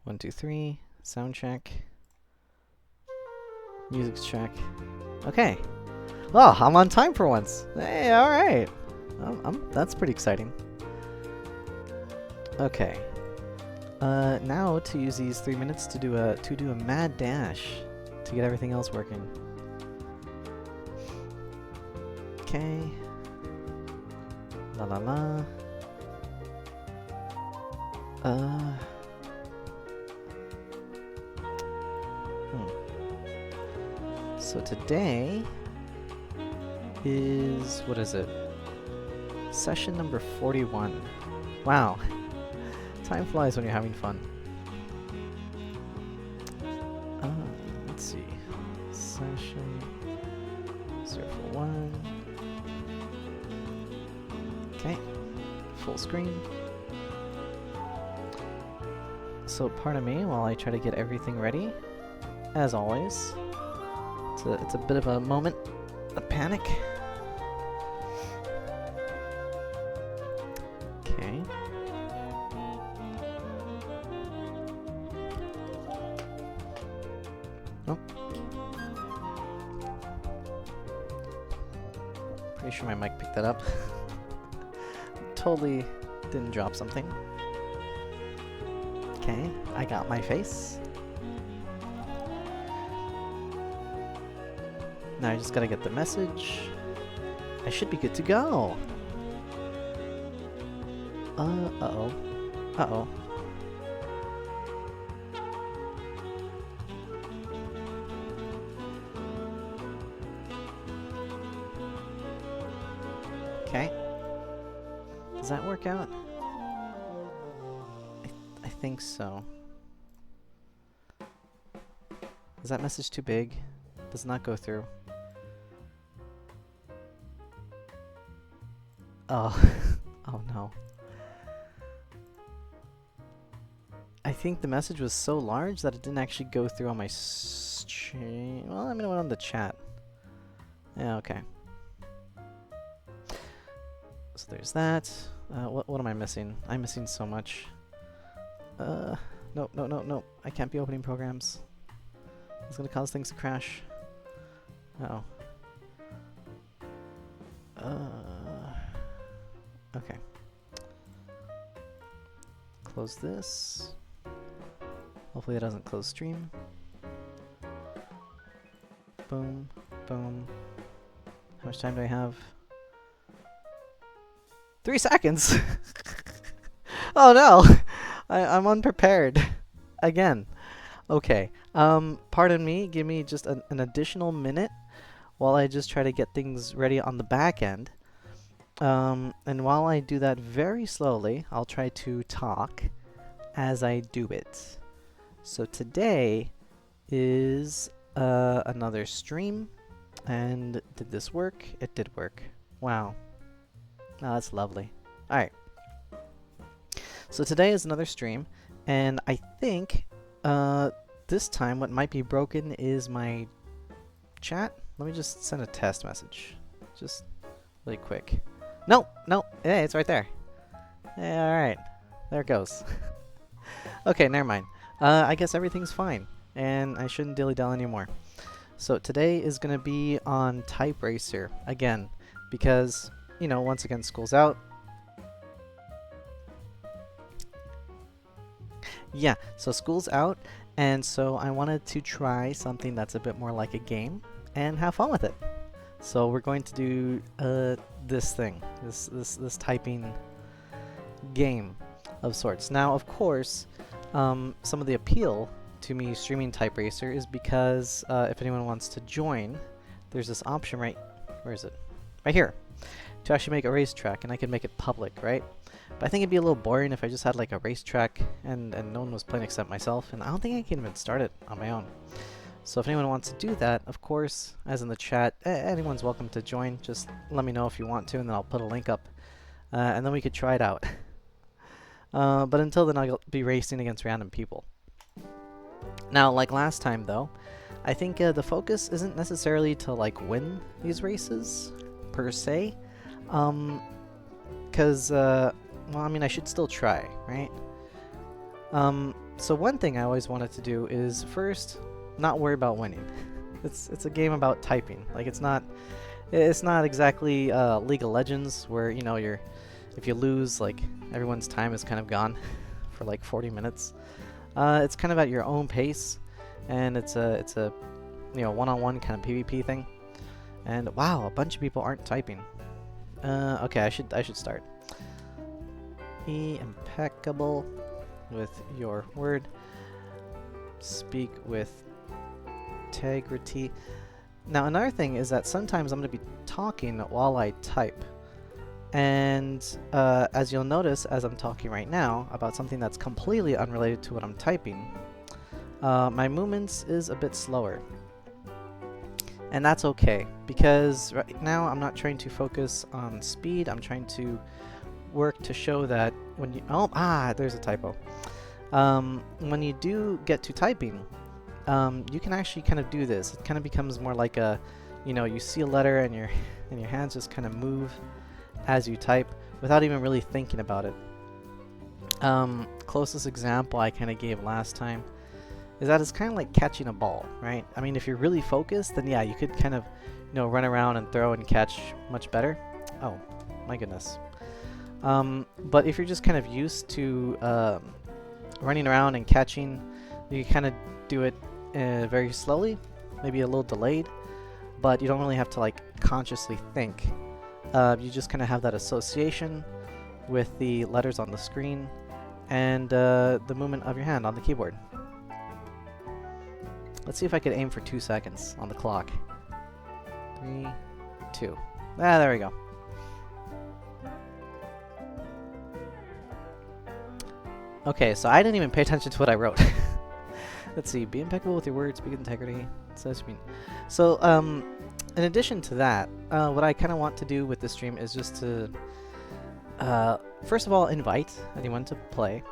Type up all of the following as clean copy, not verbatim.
1, 2, 3. Sound check. Music's check. Okay. Oh, I'm on time for once. Hey, all right. That's pretty exciting. Okay. Now to use these 3 minutes to do a mad dash to get everything else working. Okay. La la la. So today is, what is it? Session number 41. Wow. Time flies when you're having fun. Let's see. Session 041. Okay. Full screen. So pardon me while I try to get everything ready. As always. It's a bit of a moment of panic. Okay. Oh. Pretty sure my mic picked that up. Totally didn't drop something. Okay, I got my face. Now I just gotta get the message. I should be good to go. Uh-oh. Uh-oh. Okay. Does that work out? I think so. Is that message too big? Does not go through. Oh. Oh no. I think the message was so large that it didn't actually go through on my stream. Well, I'm gonna went on the chat. Yeah, okay. So there's that. What am I missing? I'm missing so much. No. I can't be opening programs. It's gonna cause things to crash. Uh-oh. Okay. Close this. Hopefully it doesn't close stream. Boom, boom. How much time do I have? 3 seconds! Oh no! I'm unprepared. Again. Okay. Pardon me, give me just an additional minute while I just try to get things ready on the back end. And while I do that very slowly, I'll try to talk as I do it. So today is another stream, and did this work? It did work. Wow. Oh, that's lovely. Alright. So today is another stream, and I think this time what might be broken is my chat. Let me just send a test message. Just really quick. No! Hey, it's right there. Yeah, alright. There it goes. Okay, never mind. I guess everything's fine, and I shouldn't dilly-dally anymore. So today is going to be on TypeRacer, again, because, you know, once again, school's out. Yeah, so school's out, and so I wanted to try something that's a bit more like a game, and have fun with it. So we're going to do this thing, this typing game of sorts. Now, of course, some of the appeal to me streaming TypeRacer is because if anyone wants to join, there's this option right, where is it? Right here, to actually make a racetrack, and I can make it public, right? But I think it'd be a little boring if I just had like a racetrack and no one was playing except myself, and I don't think I can even start it on my own. So if anyone wants to do that, of course, as in the chat, anyone's welcome to join. Just let me know if you want to, and then I'll put a link up, and then we could try it out. But until then, I'll be racing against random people. Now, like last time, though, I think the focus isn't necessarily to like win these races per se, because well, I mean, I should still try, right? So one thing I always wanted to do is first not worry about winning. It's a game about typing. Like it's not exactly League of Legends where if you lose, like everyone's time is kind of gone for like 40 minutes. It's kind of at your own pace, and it's a one-on-one kind of PvP thing. And wow, a bunch of people aren't typing. Okay, I should start. Be impeccable with your word. Speak with integrity. Now another thing is that sometimes I'm going to be talking while I type. And as you'll notice as I'm talking right now about something that's completely unrelated to what I'm typing, my movements is a bit slower. And that's okay, because right now I'm not trying to focus on speed. I'm trying to work to show that when you... there's a typo. When you do get to typing, you can actually kind of do this. It kind of becomes more like a, you see a letter and your hands just kind of move as you type without even really thinking about it. Closest example I kind of gave last time is that it's kind of like catching a ball, right? I mean, if you're really focused, then yeah, you could kind of, run around and throw and catch much better. Oh, my goodness. But if you're just kind of used to running around and catching, you kind of do it very slowly, maybe a little delayed, but you don't really have to like consciously think. You just kind of have that association with the letters on the screen and the movement of your hand on the keyboard. Let's see if I could aim for 2 seconds on the clock. 3, 2. There we go. Okay, so I didn't even pay attention to what I wrote. Let's see. Be impeccable with your words. Speak with integrity. So, in addition to that, what I kind of want to do with this stream is just to, first of all, invite anyone to play.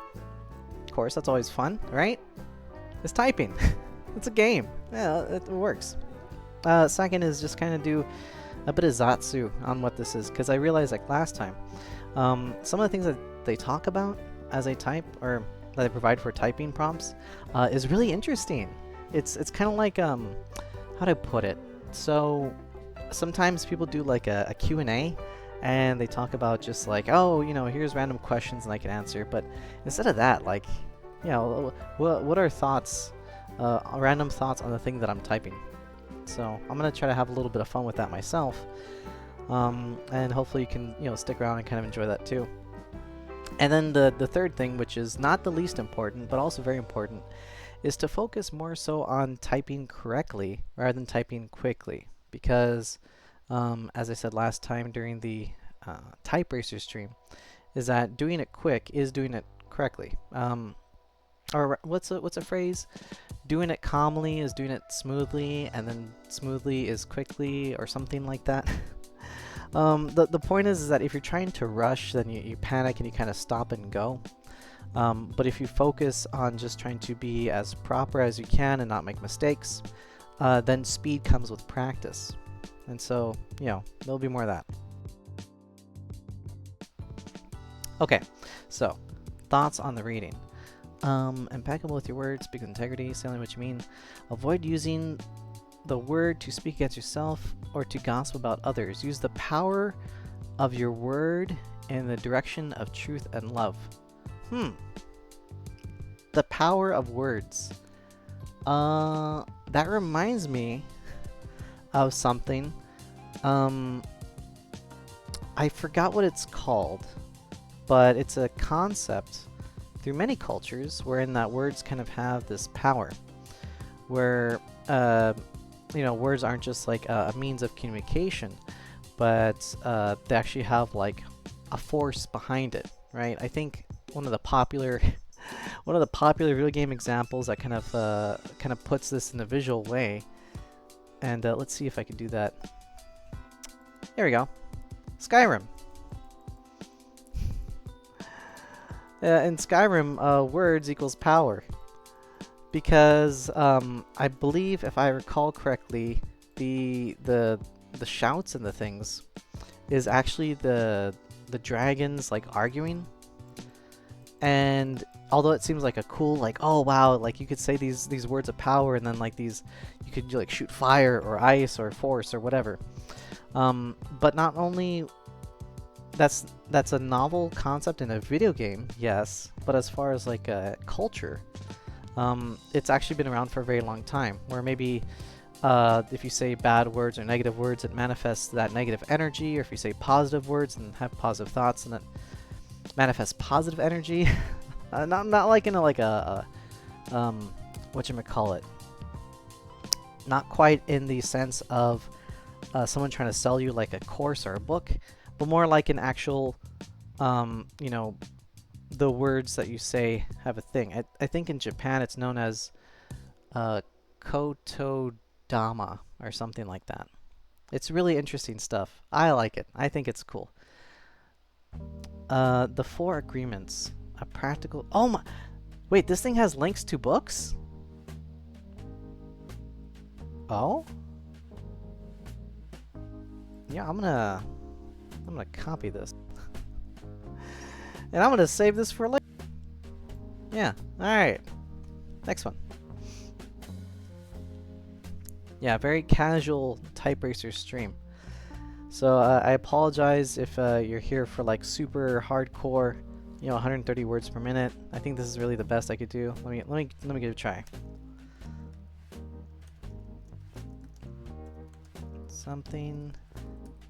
Of course, that's always fun, right? It's typing. It's a game. Yeah, it works. Second is just kind of do a bit of Zatsu on what this is, because I realized like last time, some of the things that they talk about as I type, or that they provide for typing prompts, is really interesting. It's kind of like, how do I put it? So sometimes people do like a Q&A, and they talk about just like, oh, here's random questions and I can answer. But instead of that, like, what are thoughts, random thoughts on the thing that I'm typing? So I'm gonna try to have a little bit of fun with that myself, and hopefully you can stick around and kind of enjoy that too. And then the third thing, which is not the least important but also very important, is to focus more so on typing correctly rather than typing quickly, because as I said last time during the TypeRacer stream, is that doing it quick is doing it correctly. Or what's a phrase? Doing it calmly is doing it smoothly, and then smoothly is quickly, or something like that. The point is that if you're trying to rush, then you panic and you kind of stop and go. But if you focus on just trying to be as proper as you can and not make mistakes, then speed comes with practice. And so, there'll be more of that. Okay, so thoughts on the reading. Impeccable with your words, speak with integrity, say only what you mean. Avoid using the word to speak against yourself or to gossip about others. Use the power of your word in the direction of truth and love. The power of words. That reminds me of something. I forgot what it's called, but it's a concept through many cultures wherein that words kind of have this power, where words aren't just like a means of communication, but they actually have like a force behind it, right? I think one of the popular video game examples that kind of puts this in a visual way, and let's see if I can do that. There we go. Skyrim. In Skyrim, words equals power, because I believe, if I recall correctly, the shouts and the things is actually the dragons like arguing, and although it seems like a cool, like, oh wow, like you could say these words of power, and then like these, you could like shoot fire or ice or force or whatever. But not only that's a novel concept in a video game, yes, but as far as like a culture, it's actually been around for a very long time, where maybe if you say bad words or negative words, it manifests that negative energy, or if you say positive words and have positive thoughts, and it manifests positive energy. Not like in a whatchamacallit, not quite in the sense of someone trying to sell you like a course or a book, but more like an actual, you know, the words that you say have a thing. I think in Japan it's known as kotodama or something like that. It's really interesting stuff. I like it. I think it's cool. The 4 agreements. A practical... Oh my... Wait, this thing has links to books? Oh? Yeah, I'm gonna copy this. And I'm gonna save this for later. Yeah, alright. Next one. Yeah, very casual TypeRacer stream. So I apologize if you're here for like super hardcore, you know, 130 words per minute. I think this is really the best I could do. Let me give it a try. Something,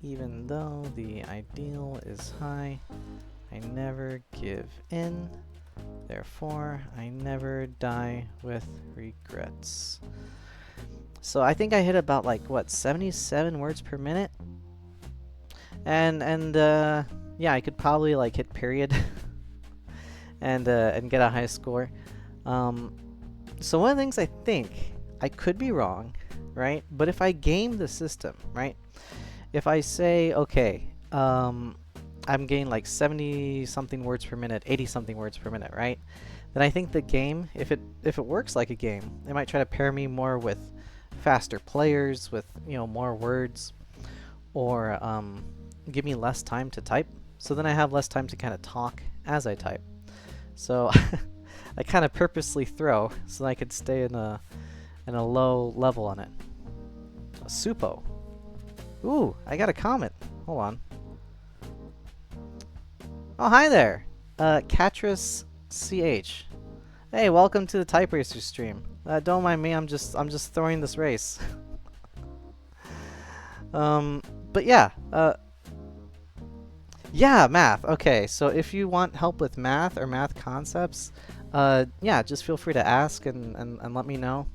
even though the ideal is high, I never give in. Therefore, I never die with regrets. So I think I hit about like what, 77 words per minute, and yeah, I could probably like hit period and get a high score. So one of the things I think, I could be wrong, right? But if I game the system, right? If I say, okay, I'm getting like 70 something words per minute, 80 something words per minute, right? Then I think the game, if it works like a game, it might try to pair me more with faster players with, you know, more words, or give me less time to type. So then I have less time to kind of talk as I type. So I kind of purposely throw so that I could stay in a low level on it. A Supo. Ooh, I got a comment. Hold on. Oh, hi there, Catris CH. Hey, welcome to the TypeRacer stream. Don't mind me, I'm just throwing this race. But yeah, yeah, math. Okay, so if you want help with math or math concepts, yeah, just feel free to ask and let me know.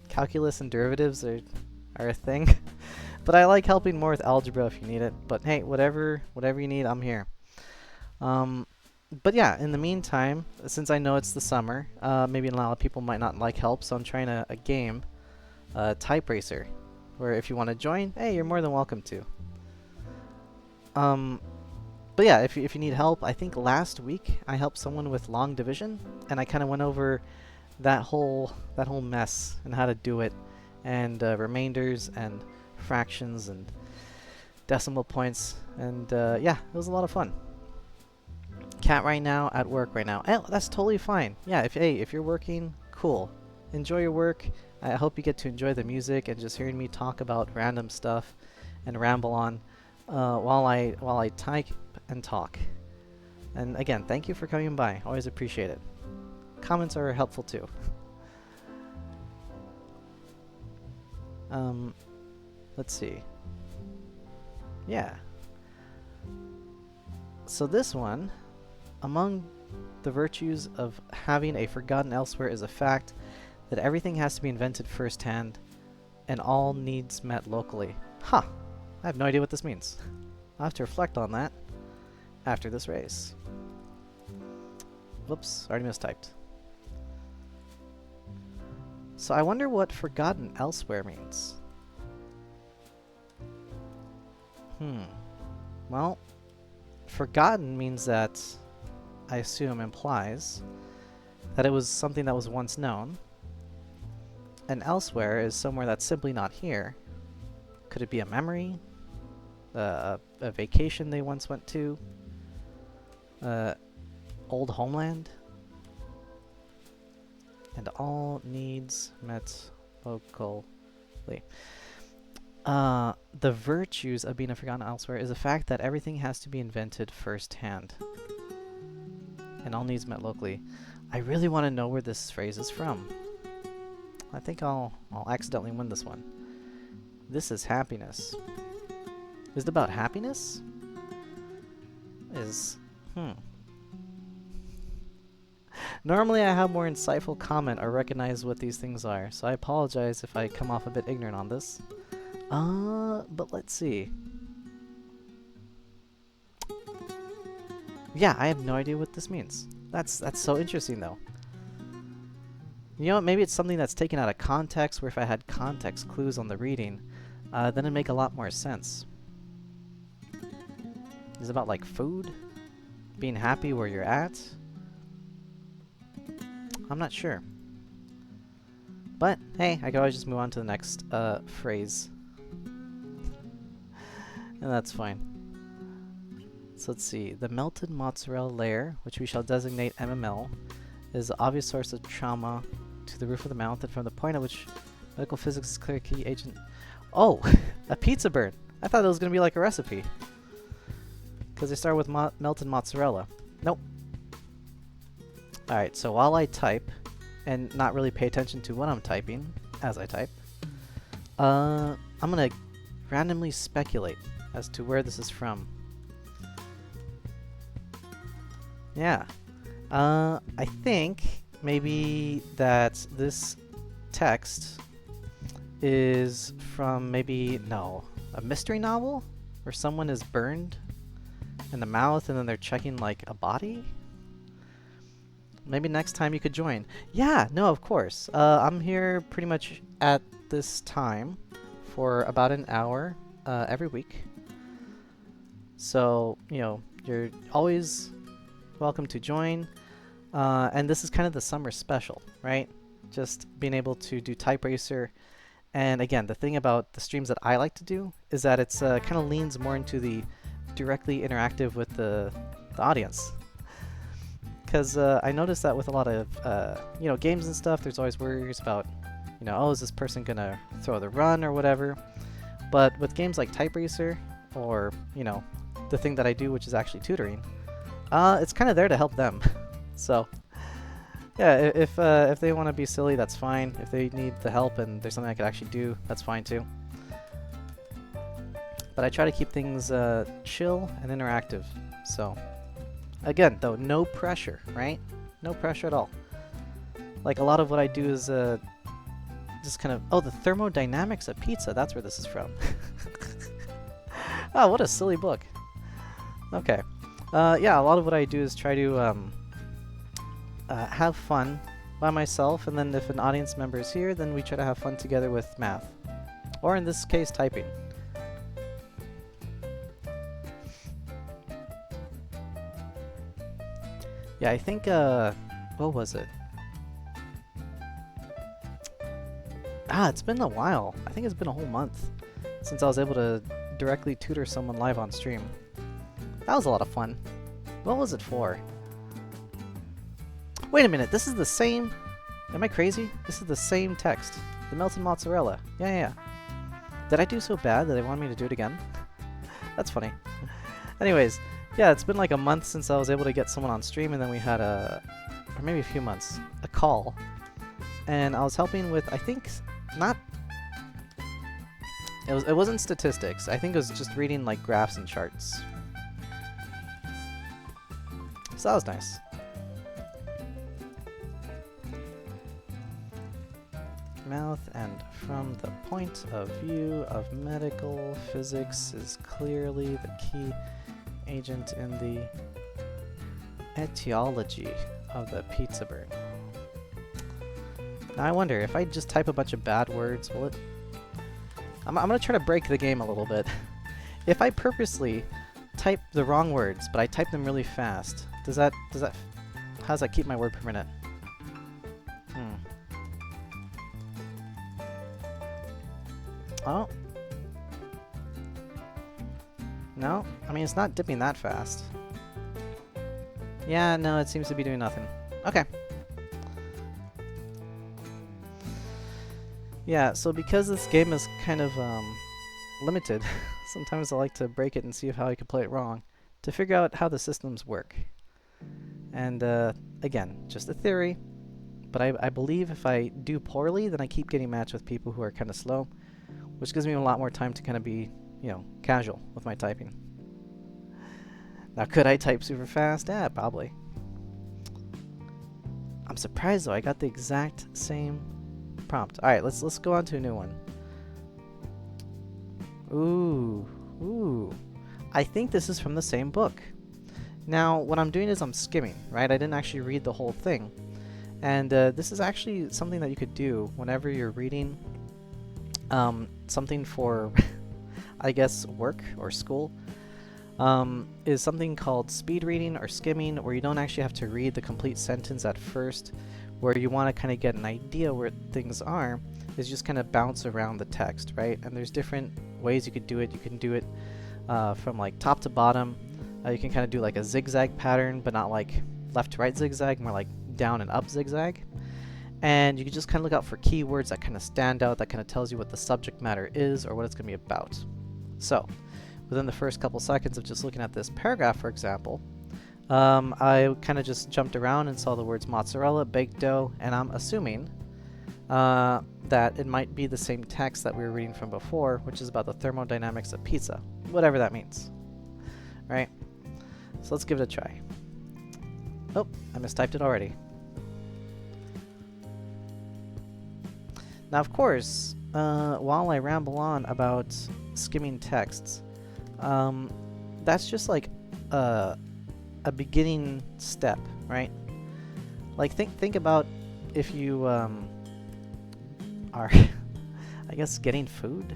Calculus and derivatives are a thing, but I like helping more with algebra if you need it. But hey, whatever you need, I'm here. But yeah, in the meantime, since I know it's the summer, maybe a lot of people might not like help, so I'm trying a game, TypeRacer, where if you want to join, hey, you're more than welcome to. But yeah, if you need help, I think last week I helped someone with long division, and I kind of went over that whole mess and how to do it, and remainders and fractions and decimal points, and yeah, it was a lot of fun. Cat right now at work right now. Oh, that's totally fine. Yeah, if you're working, cool. Enjoy your work. I hope you get to enjoy the music and just hearing me talk about random stuff and ramble on while I type and talk. And again, thank you for coming by. Always appreciate it. Comments are helpful too. Let's see. Yeah. So this one, among the virtues of having a forgotten elsewhere is a fact that everything has to be invented firsthand and all needs met locally. Huh. I have no idea what this means. I'll have to reflect on that after this race. Whoops, already mistyped. So I wonder what forgotten elsewhere means. Well, forgotten means that, I assume implies, that it was something that was once known, and elsewhere is somewhere that's simply not here. Could it be a memory? A vacation they once went to? Old homeland? and all needs met locally. The virtues of being a forgotten elsewhere is the fact that everything has to be invented firsthand. And all needs met locally. I really want to know where this phrase is from. I think I'll accidentally win this one. This is happiness. Is it about happiness? Normally I have more insightful comment or recognize what these things are, so I apologize if I come off a bit ignorant on this. But let's see. Yeah, I have no idea what this means. That's so interesting though. You know what, maybe it's something that's taken out of context, where if I had context clues on the reading, then it'd make a lot more sense. Is it about like food? Being happy where you're at? I'm not sure. But hey, I could always just move on to the next phrase. And that's fine. So let's see. The melted mozzarella layer, which we shall designate MML, is the obvious source of trauma to the roof of the mouth, and from the point at which medical physics is clear key agent. Oh, a pizza burn. I thought it was going to be like a recipe. Because they start with melted mozzarella. Nope. Alright, so while I type, and not really pay attention to what I'm typing as I type, I'm going to randomly speculate as to where this is from. Yeah. I think maybe that this text is from a mystery novel where someone is burned in the mouth and then they're checking like a body. Maybe next time you could join. Yeah, no, of course. I'm here pretty much at this time for about an hour every week. So, you know, you're always welcome to join. And this is kind of the summer special, right? Just being able to do TypeRacer. And again, the thing about the streams that I like to do is that it's kind of leans more into the directly interactive with the audience. Because I noticed that with a lot of games and stuff, there's always worries about, oh, is this person gonna throw the run or whatever. But with games like TypeRacer, or the thing that I do, which is actually tutoring, it's kind of there to help them. So yeah, if they want to be silly, that's fine. If they need the help and there's something I could actually do, that's fine too. But I try to keep things chill and interactive. So again, though, no pressure, right? No pressure at all. Like a lot of what I do is just kind of, oh, the thermodynamics of pizza, that's where this is from. Oh, what a silly book. Okay. Yeah, a lot of what I do is try to have fun by myself, and then if an audience member is here, then we try to have fun together with math. Or in this case, typing. Yeah, I think, what was it? It's been a while. I think it's been a whole month since I was able to directly tutor someone live on stream. That was a lot of fun. What was it for? Wait a minute, this is the same... Am I crazy? This is the same text. The melted mozzarella. Yeah. Did I do so bad that they wanted me to do it again? That's funny. Anyways, yeah, it's been like a month since I was able to get someone on stream, and then we had or maybe a few months, a call. And I was helping with, I think, it wasn't statistics. I think it was just reading like graphs and charts. So that was nice. Mouth, and from the point of view of medical physics is clearly the key agent in the etiology of the pizza burn. Now I wonder, if I just type a bunch of bad words, will it... I'm gonna try to break the game a little bit. If I purposely type the wrong words, but I type them really fast, how does that keep my word per minute? Oh. No? I mean, it's not dipping that fast. Yeah, no, it seems to be doing nothing. Okay. Yeah, so because this game is kind of limited, sometimes I like to break it and see how I can play it wrong to figure out how the systems work. And again, just a theory, but I believe if I do poorly, then I keep getting matched with people who are kind of slow, which gives me a lot more time to kind of be, you know, casual with my typing. Now, could I type super fast? Yeah, probably. I'm surprised though, I got the exact same prompt. Alright, let's go on to a new one. Ooh. I think this is from the same book. Now, what I'm doing is I'm skimming, right? I didn't actually read the whole thing. And this is actually something that you could do whenever you're reading something for, I guess, work or school. Is something called speed reading or skimming, where you don't actually have to read the complete sentence at first, where you want to kind of get an idea where things are, is just kind of bounce around the text, right? And there's different ways you could do it. You can do it from like top to bottom. You can kind of do like a zigzag pattern, but not like left to right zigzag, more like down and up zigzag. And you can just kind of look out for keywords that kind of stand out, that kind of tells you what the subject matter is or what it's going to be about. So, within the first couple seconds of just looking at this paragraph, for example, I kind of just jumped around and saw the words mozzarella, baked dough, and I'm assuming that it might be the same text that we were reading from before, which is about the thermodynamics of pizza, whatever that means, right? So let's give it a try. Oh, I mistyped it already. Now, of course, while I ramble on about skimming texts, that's just like a beginning step, right? Like think about if you are, I guess, getting food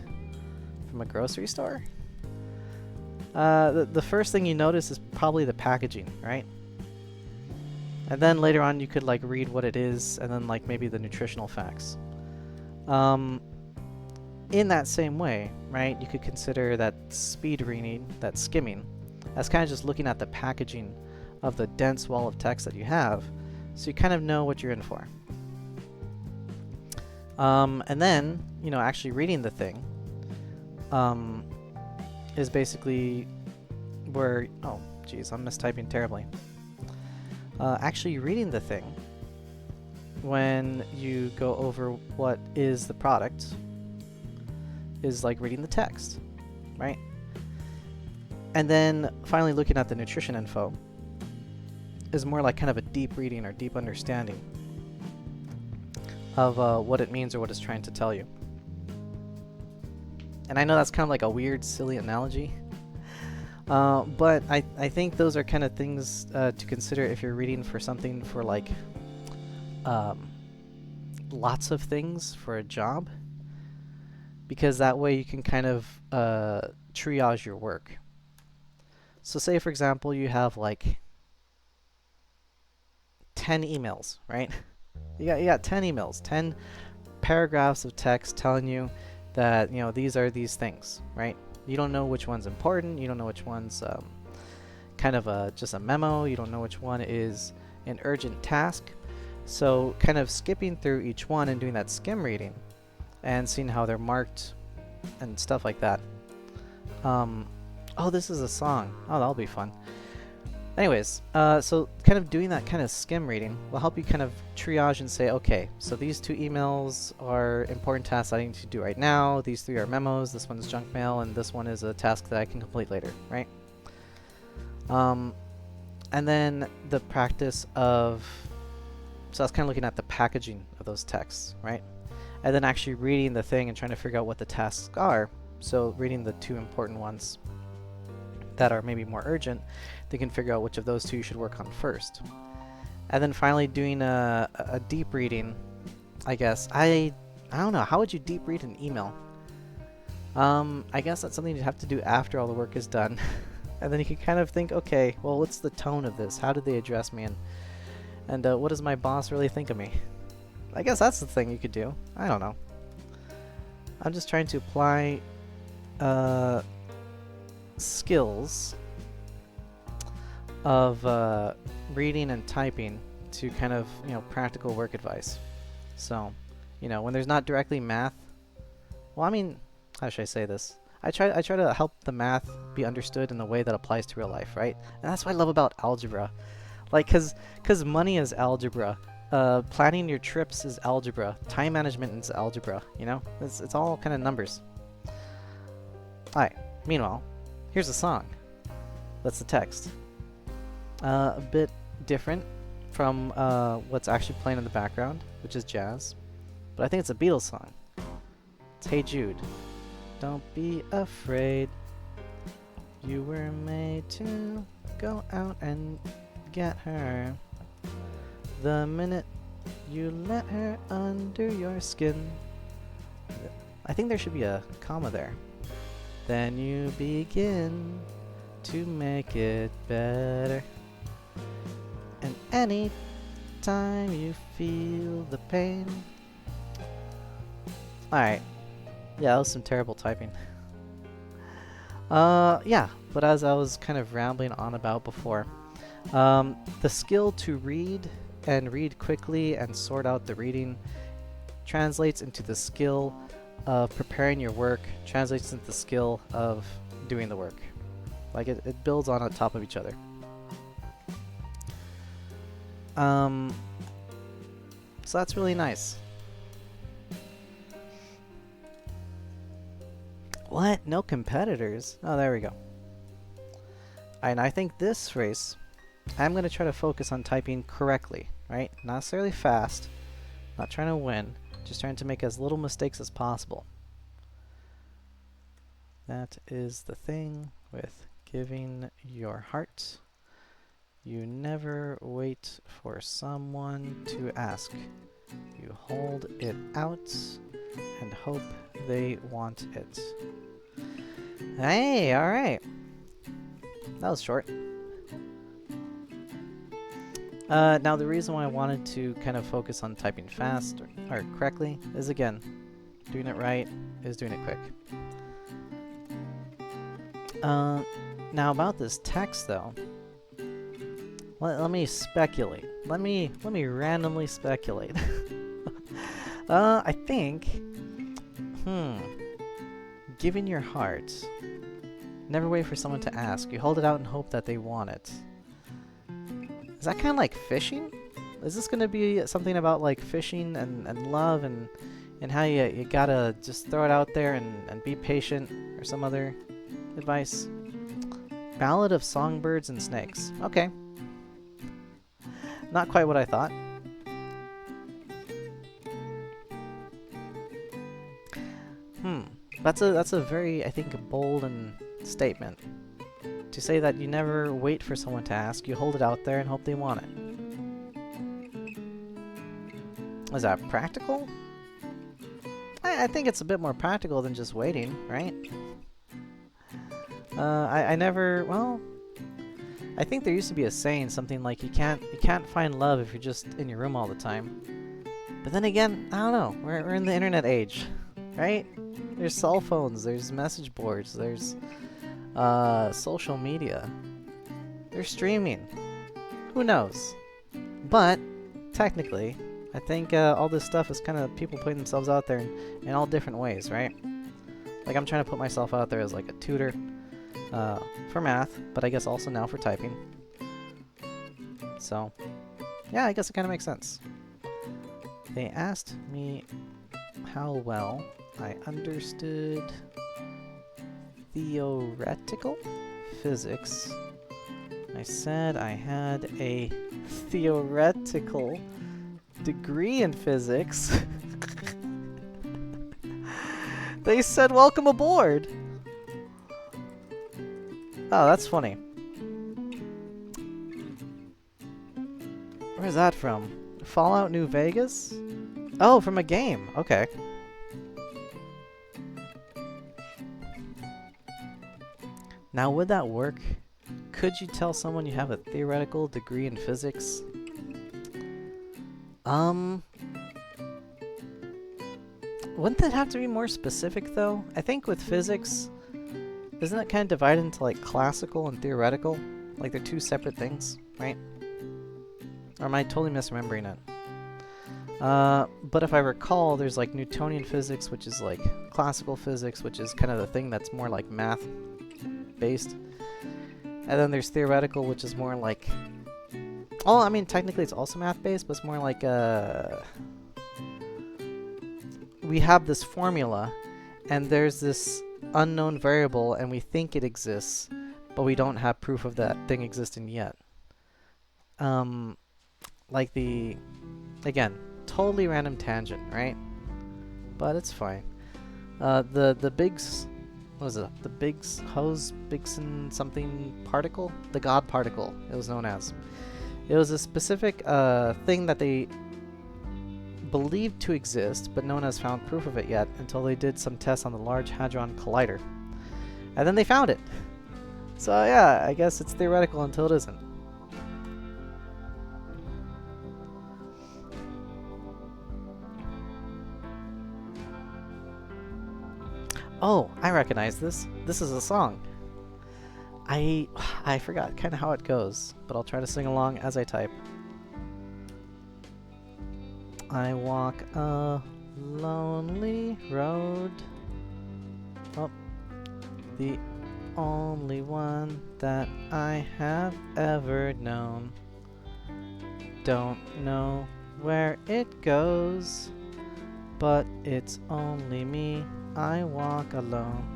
from a grocery store. The first thing you notice is probably the packaging, right? And then later on you could like read what it is, and then like maybe the nutritional facts. In that same way, right, you could consider that speed reading, that skimming, as kind of just looking at the packaging of the dense wall of text that you have, so you kind of know what you're in for. And then, you know, actually reading the thing is basically where, oh geez, I'm mistyping terribly. Actually reading the thing, when you go over what is the product, is like reading the text, right? And then finally looking at the nutrition info is more like kind of a deep reading or deep understanding of what it means or what it's trying to tell you. And I know that's kind of like a weird, silly analogy, but I think those are kind of things to consider if you're reading for something for like lots of things for a job, because that way you can kind of triage your work. So say, for example, you have like 10 emails, right? You got 10 emails, 10 paragraphs of text telling you that, you know, these are these things, right? You don't know which one's important. You don't know which one's kind of just a memo. You don't know which one is an urgent task. So kind of skipping through each one and doing that skim reading and seeing how they're marked and stuff like that. Oh, this is a song. Oh, that'll be fun. Anyways, so kind of doing that kind of skim reading will help you kind of triage and say, okay, so these 2 emails are important tasks I need to do right now. These 3 are memos. This one's junk mail, and this one is a task that I can complete later, right? And then the practice of, so I was kind of looking at the packaging of those texts, right? And then actually reading the thing and trying to figure out what the tasks are. So reading the 2 important ones that are maybe more urgent, they can figure out which of those 2 you should work on first. And then finally doing a deep reading, I guess. I don't know, how would you deep read an email? I guess that's something you have to do after all the work is done. And then you can kind of think, okay, well, what's the tone of this? How did they address me? And what does my boss really think of me? I guess that's the thing you could do. I don't know. I'm just trying to apply skills of reading and typing to kind of, you know, practical work advice. So you know, when there's not directly math. Well, I mean, how should I say this? I try to help the math be understood in a way that applies to real life, right? And that's what I love about algebra. Like, cause money is algebra. Planning your trips is algebra. Time management is algebra. You know, it's all kind of numbers. Alright. Meanwhile, here's the song. That's the text. A bit different from what's actually playing in the background, which is jazz. But I think it's a Beatles song. It's Hey Jude. Don't be afraid. You were made to go out and get her. The minute you let her under your skin. I think there should be a comma there. Then you begin to make it better. And any time you feel the pain. Alright. Yeah, that was some terrible typing. Yeah, but as I was kind of rambling on about before, the skill to read and read quickly and sort out the reading translates into the skill of preparing your work, translates into the skill of doing the work. Like it builds on top of each other. So that's really nice. What? No competitors? Oh, there we go. And I think this race, I'm going to try to focus on typing correctly, right? Not necessarily fast, not trying to win, just trying to make as little mistakes as possible. That is the thing with giving your heart. You never wait for someone to ask. You hold it out and hope they want it. Hey, alright. That was short. Now the reason why I wanted to kind of focus on typing fast or correctly is, again, doing it right is doing it quick. Now about this text though, let me speculate. Let me randomly speculate. I think, giving your heart. Never wait for someone to ask. You hold it out and hope that they want it. Is that kind of like fishing? Is this going to be something about like fishing and love and how you gotta just throw it out there and be patient, or some other advice? Ballad of Songbirds and Snakes. Okay. Not quite what I thought. That's a very, I think, bold statement. To say that you never wait for someone to ask, you hold it out there and hope they want it. Is that practical? I think it's a bit more practical than just waiting, right? I never, well, I think there used to be a saying, something like you can't find love if you're just in your room all the time. But then again, I don't know. We're in the internet age, right? There's cell phones, there's message boards, there's social media. There's streaming. Who knows? But technically, I think all this stuff is kind of people putting themselves out there in all different ways, right? Like I'm trying to put myself out there as like a tutor for math, but I guess also now for typing. So, yeah, I guess it kind of makes sense. They asked me how well I understood theoretical physics. I said I had a theoretical degree in physics. They said, welcome aboard. Oh, that's funny. Where's that from? Fallout New Vegas? Oh, from a game. Okay. Now, would that work? Could you tell someone you have a theoretical degree in physics? Wouldn't that have to be more specific, though? I think with physics, isn't it kind of divided into, like, classical and theoretical? Like, they're two separate things, right? Or am I totally misremembering it? But if I recall, there's like Newtonian physics, which is like classical physics, which is kind of the thing that's more like math based. And then there's theoretical, which is more like, oh, I mean, technically it's also math based, but it's more like we have this formula, and there's this unknown variable, and we think it exists, but we don't have proof of that thing existing yet. Like the, again, totally random tangent, right? But it's fine. The Biggs, what was it? The Bigson something particle? The God particle, it was known as. It was a specific thing that they believed to exist, but no one has found proof of it yet until they did some tests on the Large Hadron Collider. And then they found it. So yeah, I guess it's theoretical until it isn't. Oh, I recognize this. This is a song. I forgot kind of how it goes, but I'll try to sing along as I type. I walk a lonely road. Oh, the only one that I have ever known. Don't know where it goes, but it's only me. I walk alone.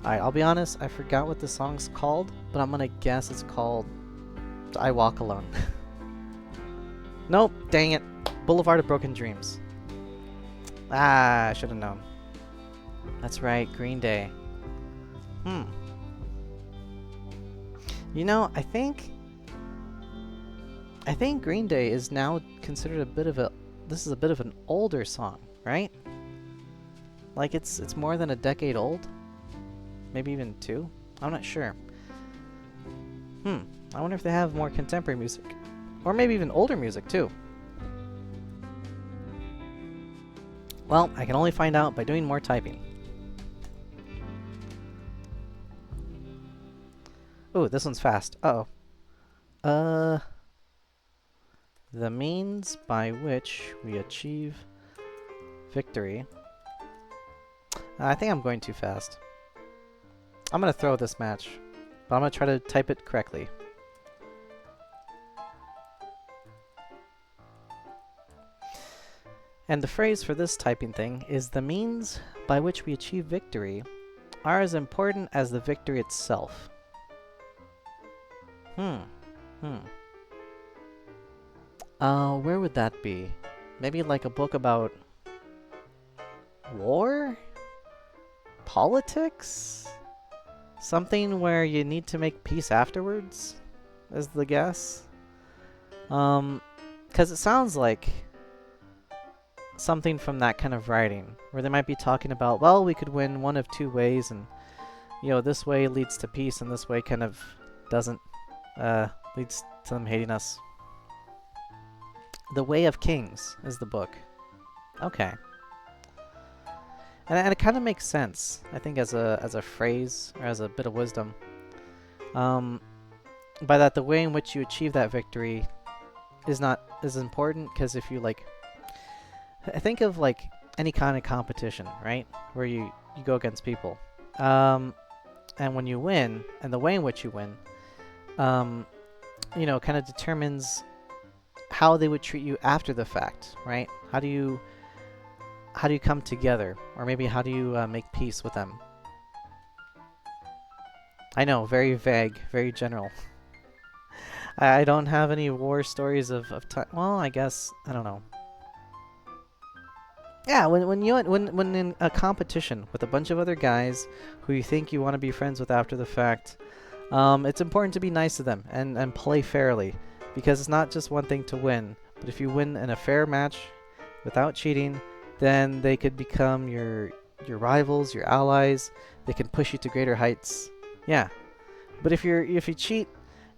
Alright, I'll be honest, I forgot what the song's called, but I'm gonna guess it's called I Walk Alone. Nope, dang it. Boulevard of Broken Dreams. Ah, I should have known. That's right, Green Day. You know, I think Green Day is now considered a bit of a, this is a bit of an older song, right? Like it's more than a decade old? Maybe even 2? I'm not sure. I wonder if they have more contemporary music. Or maybe even older music too. Well, I can only find out by doing more typing. Ooh, this one's fast. Uh-oh. The means by which we achieve victory. I think I'm going too fast. I'm gonna throw this match, but I'm gonna try to type it correctly. And the phrase for this typing thing is the means by which we achieve victory are as important as the victory itself. Where would that be? Maybe like a book about war? Politics? Something where you need to make peace afterwards, is the guess. 'Cause it sounds like something from that kind of writing, where they might be talking about, well, we could win one of 2 ways, and you know, this way leads to peace, and this way kind of doesn't, leads to them hating us. The Way of Kings is the book. Okay. And it kind of makes sense, I think, as a phrase, or as a bit of wisdom. By that, the way in which you achieve that victory is not as important, because if you, like, I think of, like, any kind of competition, right? Where you go against people. And when you win, and the way in which you win, you know, kind of determines how they would treat you after the fact, right? How do you come together? Or maybe how do you make peace with them? I know, very vague, very general. I don't have any war stories of time. Well, I guess, I don't know. Yeah, when in a competition with a bunch of other guys who you think you want to be friends with after the fact, it's important to be nice to them and play fairly, because it's not just one thing to win, but if you win in a fair match without cheating, then they could become your rivals, your allies. They can push you to greater heights. Yeah, but if you cheat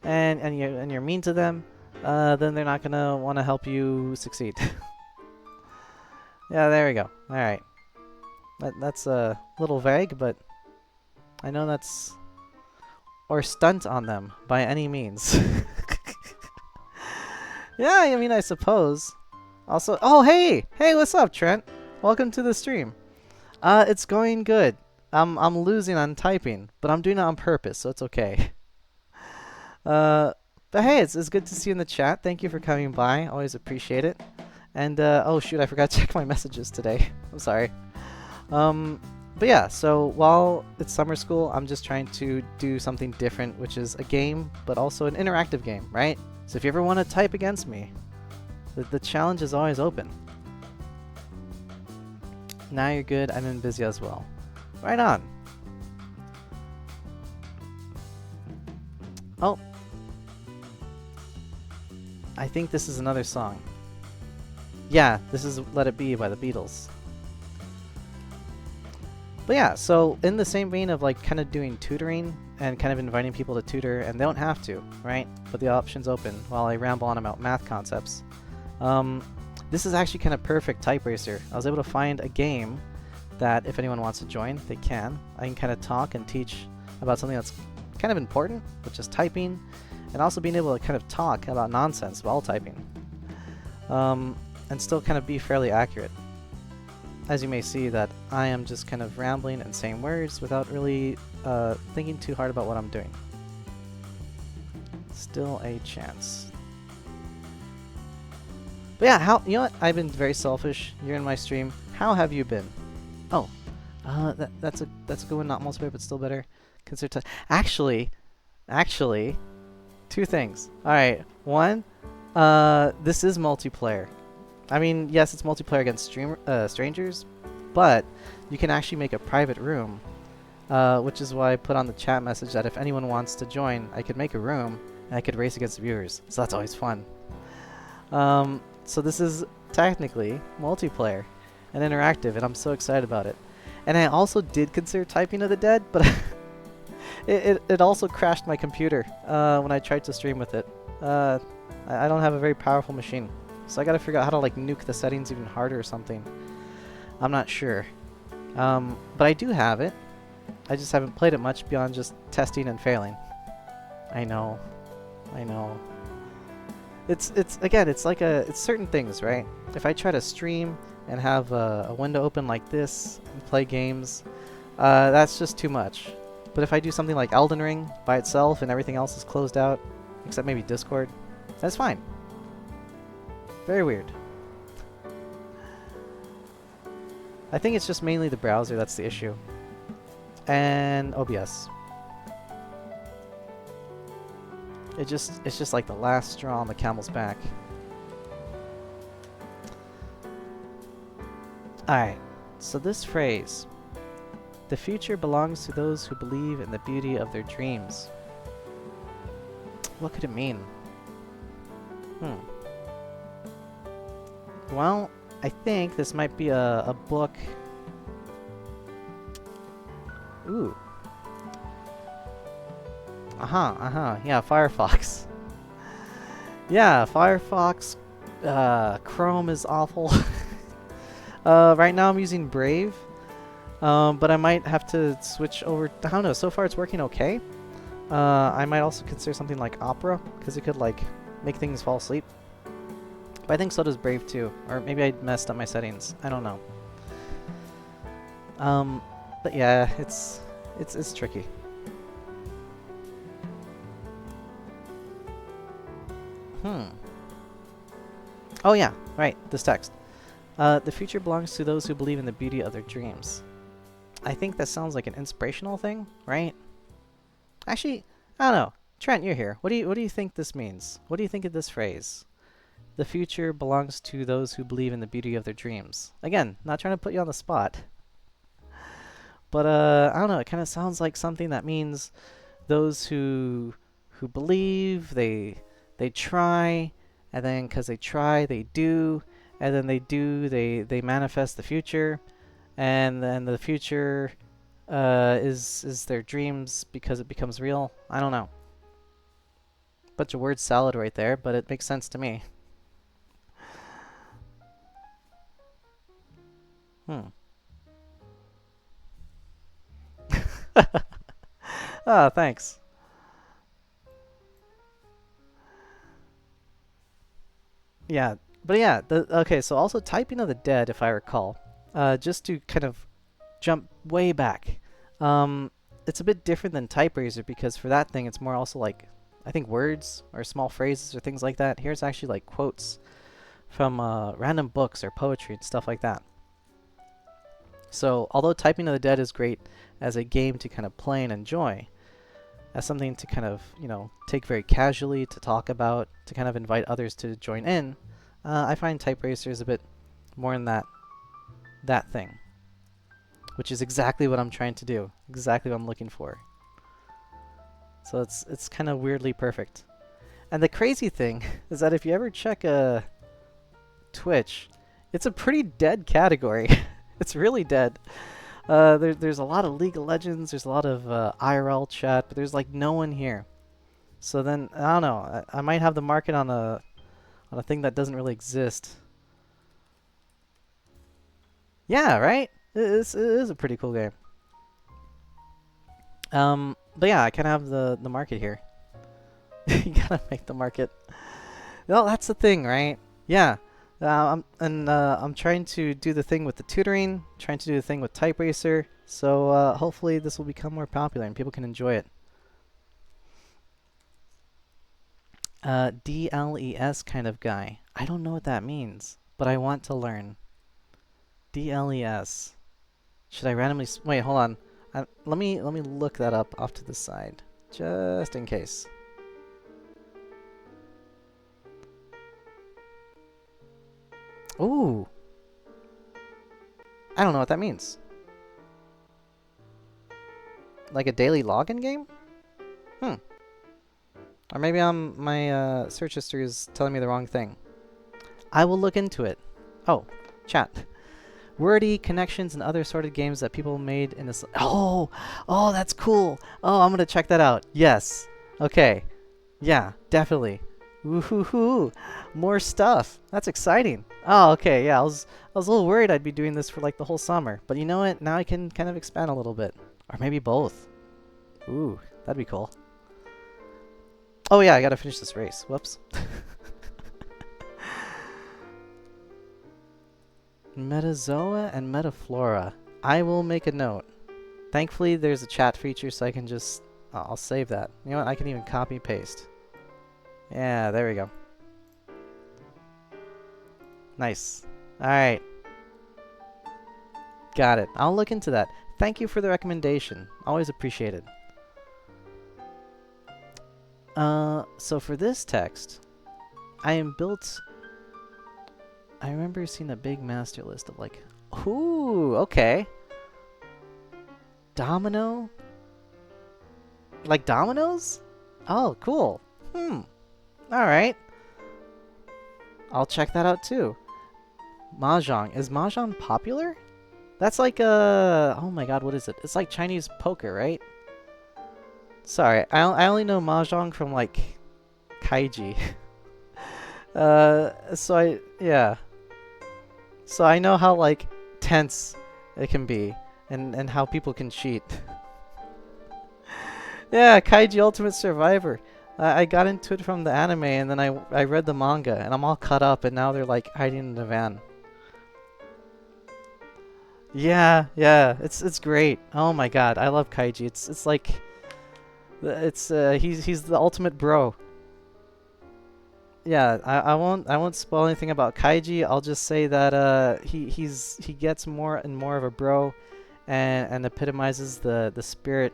and you're mean to them, then they're not gonna want to help you succeed. Yeah, there we go. All right, that's a little vague, but I know that's, or stunt on them by any means. Yeah, I mean, I suppose. Also, oh hey, hey, what's up, Trent? Welcome to the stream. It's going good. I'm losing on typing, but I'm doing it on purpose, so it's okay. Uh, but hey, it's good to see you in the chat. Thank you for coming by. Always appreciate it. And oh shoot, I forgot to check my messages today. I'm sorry. But yeah, so while it's summer school, I'm just trying to do something different, which is a game, but also an interactive game, right? So if you ever want to type against me, the challenge is always open. Now you're good. I'm in busy as well. Right on. Oh. I think this is another song. Yeah, this is Let It Be by the Beatles. But yeah, so in the same vein of like kind of doing tutoring and kind of inviting people to tutor, and they don't have to, right? But the option's open while I ramble on about math concepts. This is actually kind of perfect TypeRacer. I was able to find a game that if anyone wants to join, they can. I can kind of talk and teach about something that's kind of important, which is typing, and also being able to kind of talk about nonsense while typing. And still kind of be fairly accurate. As you may see that I am just kind of rambling and saying words without really thinking too hard about what I'm doing. Still a chance. But yeah, you know what? I've been very selfish. You're in my stream. How have you been? Oh, that's a good one. Not multiplayer, but still better. Consider actually, two things. All right, one, this is multiplayer. I mean, yes, it's multiplayer against strangers, but you can actually make a private room, which is why I put on the chat message that if anyone wants to join, I could make a room and I could race against viewers. So that's always fun. So this is technically multiplayer and interactive, and I'm so excited about it. And I also did consider Typing of the Dead, but it also crashed my computer when I tried to stream with it. I don't have a very powerful machine, so I gotta figure out how to like nuke the settings even harder or something. I'm not sure. But I do have it. I just haven't played it much beyond just testing and failing. I know. It's again, it's like it's certain things, right? If I try to stream and have a window open like this and play games, that's just too much. But if I do something like Elden Ring by itself and everything else is closed out, except maybe Discord, that's fine. Very weird. I think it's just mainly the browser that's the issue. And OBS. It's just like the last straw on the camel's back. Alright, so this phrase, the future belongs to those who believe in the beauty of their dreams. What could it mean? Well, I think this might be a book. Ooh. Yeah, Firefox. Yeah, Firefox. Chrome is awful. Right now I'm using Brave. But I might have to switch over. I don't know. So far it's working okay. I might also consider something like Opera, because it could like make things fall asleep. But I think so does Brave too. Or maybe I messed up my settings. I don't know. But yeah, it's tricky. Oh yeah, right, this text. The future belongs to those who believe in the beauty of their dreams. I think that sounds like an inspirational thing, right? Actually, I don't know. Trent, you're here. What do you think this means? What do you think of this phrase? The future belongs to those who believe in the beauty of their dreams. Again, not trying to put you on the spot. But I don't know, it kind of sounds like something that means those who believe, they try, and then because they try, they do, and then they do, they manifest the future, and then the future is their dreams because it becomes real. I don't know. Bunch of word salad right there, but it makes sense to me. Oh, thanks. Yeah, But yeah, okay, so also Typing of the Dead, if I recall, just to kind of jump way back, it's a bit different than TypeRacer because for that thing, it's more also like, I think words or small phrases or things like that. Here's actually like quotes from random books or poetry and stuff like that. So although Typing of the Dead is great as a game to kind of play and enjoy, as something to kind of, you know, take very casually, to talk about, to kind of invite others to join in, I find TypeRacer is a bit more in that thing, which is exactly what I'm trying to do, exactly what I'm looking for. So it's kind of weirdly perfect. And the crazy thing is that if you ever check Twitch, it's a pretty dead category. It's really dead. There's a lot of League of Legends, there's a lot of IRL chat, but there's like no one here. So then, I don't know, I might have the market on a thing that doesn't really exist. Yeah, right? It is a pretty cool game. But yeah, I kind of have the market here. You gotta make the market. Well, that's the thing, right? Yeah. I'm trying to do the thing with the tutoring, trying to do the thing with TypeRacer, so hopefully this will become more popular and people can enjoy it. DLES kind of guy. I don't know what that means, but I want to learn. DLES. Should I randomly wait, hold on. Let me look that up off to the side, just in case. Ooh. I don't know what that means. Like a daily login game? Or maybe my search history is telling me the wrong thing. I will look into it. Oh, chat. Wordy, connections, and other sorted games that people made in this. Oh, that's cool. Oh, I'm gonna check that out. Yes. Okay. Yeah, definitely. Woohoo! More stuff. That's exciting. Oh, okay. Yeah, I was a little worried I'd be doing this for like the whole summer, but you know what? Now I can kind of expand a little bit, or maybe both. Ooh, that'd be cool. Oh yeah, I gotta finish this race. Whoops. Metazoa and Metaflora. I will make a note. Thankfully, there's a chat feature, so I can just... I'll save that. You know what? I can even copy paste. Yeah, there we go. Nice. Alright. Got it. I'll look into that. Thank you for the recommendation. Always appreciated. So for this text, I am built... I remember seeing a big master list of like... Ooh, okay. Domino? Like dominoes? Oh, cool. Alright. I'll check that out too. Mahjong. Is Mahjong popular? That's like oh my god, what is it? It's like Chinese poker, right? Sorry, I only know Mahjong from like Kaiji. Yeah. So I know how like tense it can be and how people can cheat. Yeah, Kaiji Ultimate Survivor. I got into it from the anime and then I read the manga and I'm all caught up and now they're like hiding in the van. Yeah, it's great. Oh my god, I love Kaiji. It's like he's the ultimate bro. Yeah, I won't spoil anything about Kaiji. I'll just say that he gets more and more of a bro and epitomizes the spirit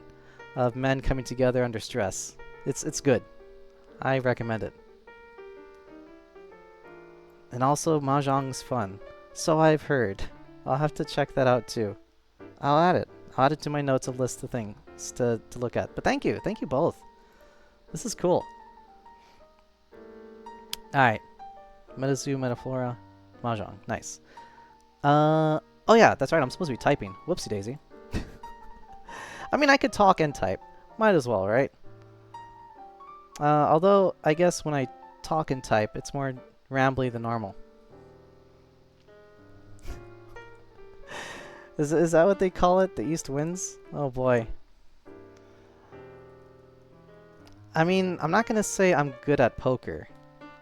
of men coming together under stress. It's good. I recommend it. And also Mahjong's fun. So I've heard. I'll have to check that out too. I'll add it. I'll add it to my notes of list of things to look at. But thank you both. This is cool. Alright. Metazoo, Metaflora, Mahjong. Nice. Oh yeah, that's right. I'm supposed to be typing. Whoopsie daisy. I mean, I could talk and type. Might as well, right? Although, I guess when I talk and type, it's more rambly than normal. Is that what they call it? The East wins? Oh boy. I mean, I'm not gonna say I'm good at poker.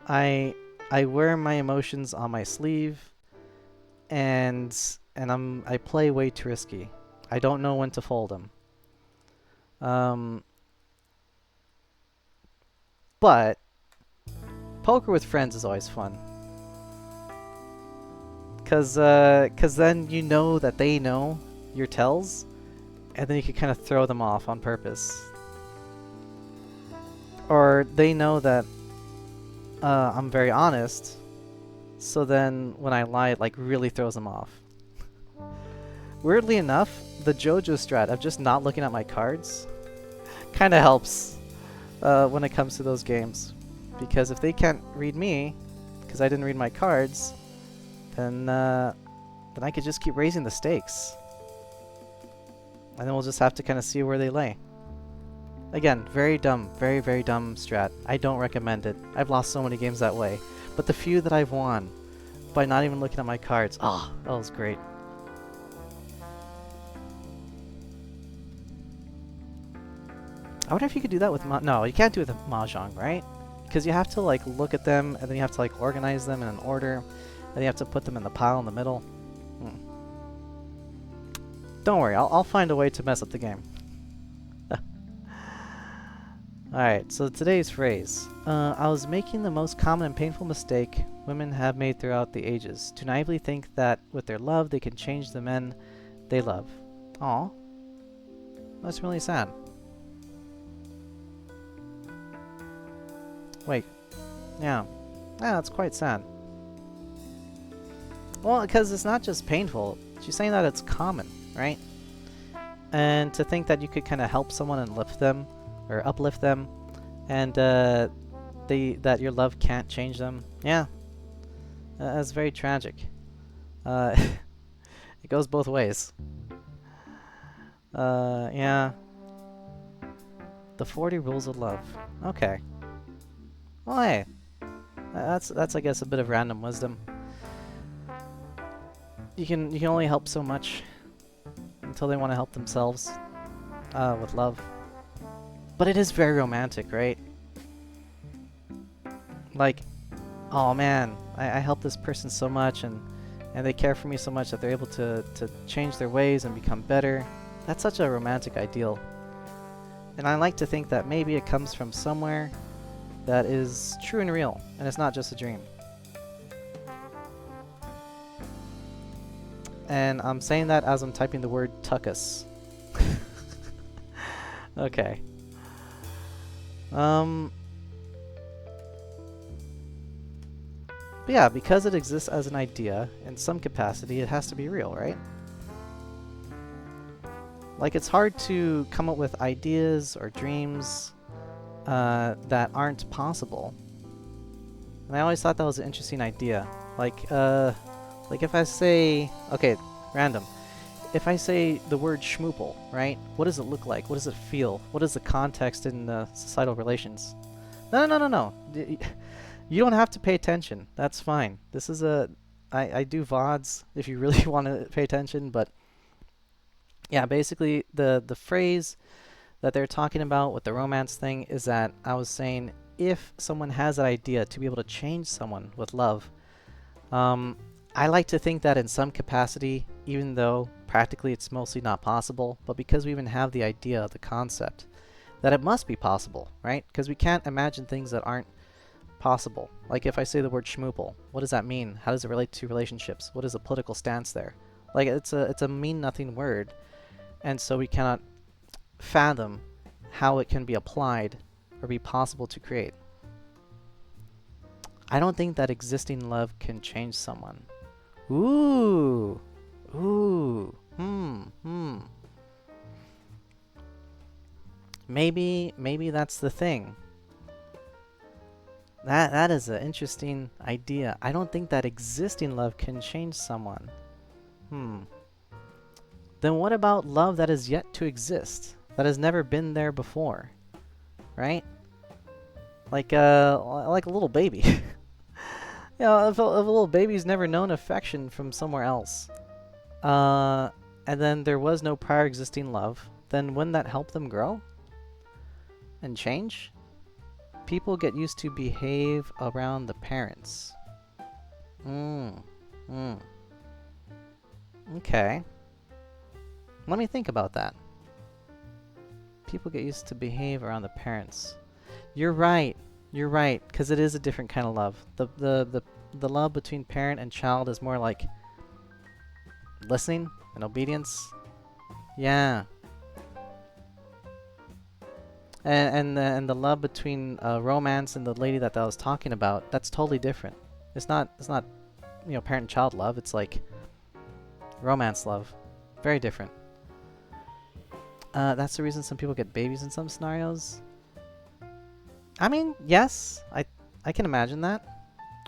I I wear my emotions on my sleeve, and I play way too risky. I don't know when to fold them. But poker with friends is always fun. Cause then you know that they know your tells, and then you can kind of throw them off on purpose. Or they know that I'm very honest, so then when I lie, it like really throws them off. Weirdly enough, the JoJo strat of just not looking at my cards kind of helps when it comes to those games. Because if they can't read me, because I didn't read my cards, then I could just keep raising the stakes. And then we'll just have to kind of see where they lay. Again, very dumb, very, very dumb strat. I don't recommend it. I've lost so many games that way. But the few that I've won, by not even looking at my cards, oh, that was great. I wonder if you could do that with no, you can't do it with Mahjong, right? Because you have to like look at them, and then you have to like organize them in an order, and you have to put them in the pile in the middle. Don't worry, I'll find a way to mess up the game. Alright, so today's phrase. I was making the most common and painful mistake women have made throughout the ages. To naively think that with their love they can change the men they love. Aw. That's really sad. Wait. Yeah. Yeah, that's quite sad. Well, because it's not just painful. She's saying that it's common, right? And to think that you could kind of help someone and lift them, or uplift them, and that your love can't change them. Yeah. That's very tragic. It goes both ways. Yeah. The 40 rules of love. Okay. Well, hey. That's I guess a bit of random wisdom. You can only help so much until they want to help themselves with love. But it is very romantic, right? Like, oh man, I help this person so much, and they care for me so much that they're able to change their ways and become better. That's such a romantic ideal. And I like to think that maybe it comes from somewhere that is true and real, and it's not just a dream. And I'm saying that as I'm typing the word tuckus. Okay. But yeah, because it exists as an idea in some capacity, it has to be real, right? Like, it's hard to come up with ideas or dreams that aren't possible. And I always thought that was an interesting idea. Like if I say, okay, random. If I say the word schmoople, right? What does it look like? What does it feel? What is the context in the societal relations? No. You don't have to pay attention. That's fine. This is I do VODs if you really want to pay attention, but yeah, basically the phrase that they're talking about with the romance thing is that I was saying if someone has that idea to be able to change someone with love, I like to think that in some capacity, even though practically it's mostly not possible, but because we even have the idea, the concept, that it must be possible, right? Because we can't imagine things that aren't possible. Like if I say the word schmoople, what does that mean? How does it relate to relationships? What is the political stance there? Like it's a mean-nothing word, and so we cannot fathom how it can be applied or be possible to create. I don't think that existing love can change someone. Ooh. Maybe that's the thing. That is an interesting idea. I don't think that existing love can change someone. Then what about love that is yet to exist? That has never been there before, right? Like a little baby. You know, if a little baby's never known affection from somewhere else, and then there was no prior existing love, then wouldn't that help them grow and change? People get used to behave around the parents. Mm. Mm. Okay. Let me think about that. People get used to behave around the parents. You're right. You're right, because it is a different kind of love. The love between parent and child is more like listening and obedience. Yeah. And the love between romance and the lady that I was talking about, that's totally different. It's not parent and child love. It's like romance love. Very different. That's the reason some people get babies in some scenarios. I mean, yes, I can imagine that.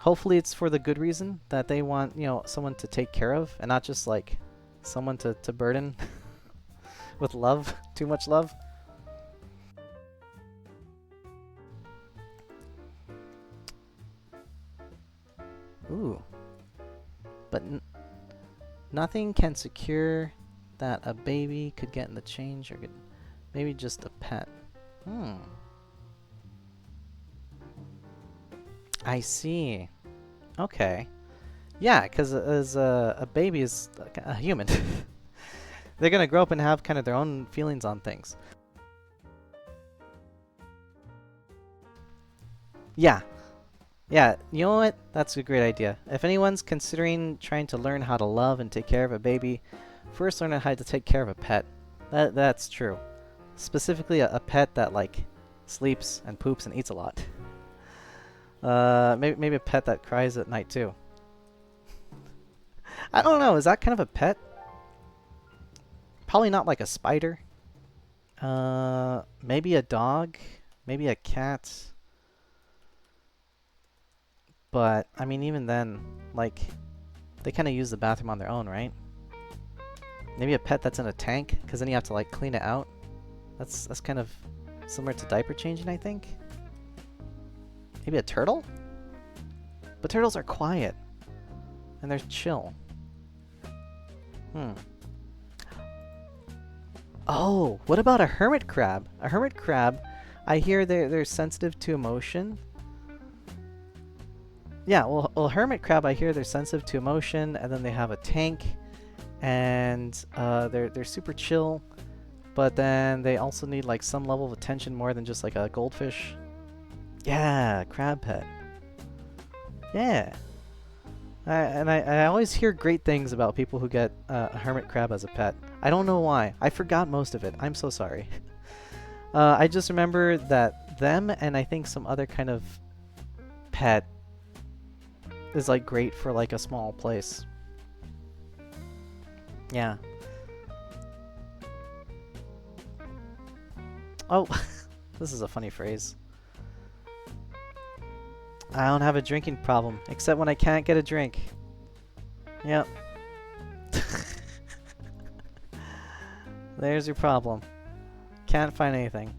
Hopefully it's for the good reason that they want, someone to take care of and not just like someone to burden with love, too much love. Ooh. But nothing can secure that a baby could get in the change or maybe just a pet. Hmm. I see. Okay. Yeah, because as a baby is like a human. They're gonna grow up and have kind of their own feelings on things. Yeah. Yeah, you know what? That's a great idea. If anyone's considering trying to learn how to love and take care of a baby, first learn how to take care of a pet. That's true. Specifically a pet that like sleeps and poops and eats a lot. Maybe a pet that cries at night too. I don't know. Is that kind of a pet? Probably not like a spider. Maybe a dog. Maybe a cat. But I mean, even then, like, they kind of use the bathroom on their own, right? Maybe a pet that's in a tank, because then you have to like clean it out. That's kind of similar to diaper changing, I think. Maybe a turtle? But turtles are quiet. And they're chill. Hmm. Oh, what about a hermit crab? A hermit crab, I hear they're sensitive to emotion. Yeah, well, hermit crab, I hear they're sensitive to emotion, and then they have a tank, and they're super chill, but then they also need like some level of attention more than just like a goldfish. Yeah, crab pet. Yeah. I always hear great things about people who get a hermit crab as a pet. I don't know why. I forgot most of it. I'm so sorry. I just remember that them and I think some other kind of pet is like great for like a small place. Yeah. Oh, this is a funny phrase. I don't have a drinking problem, except when I can't get a drink. Yep. There's your problem. Can't find anything.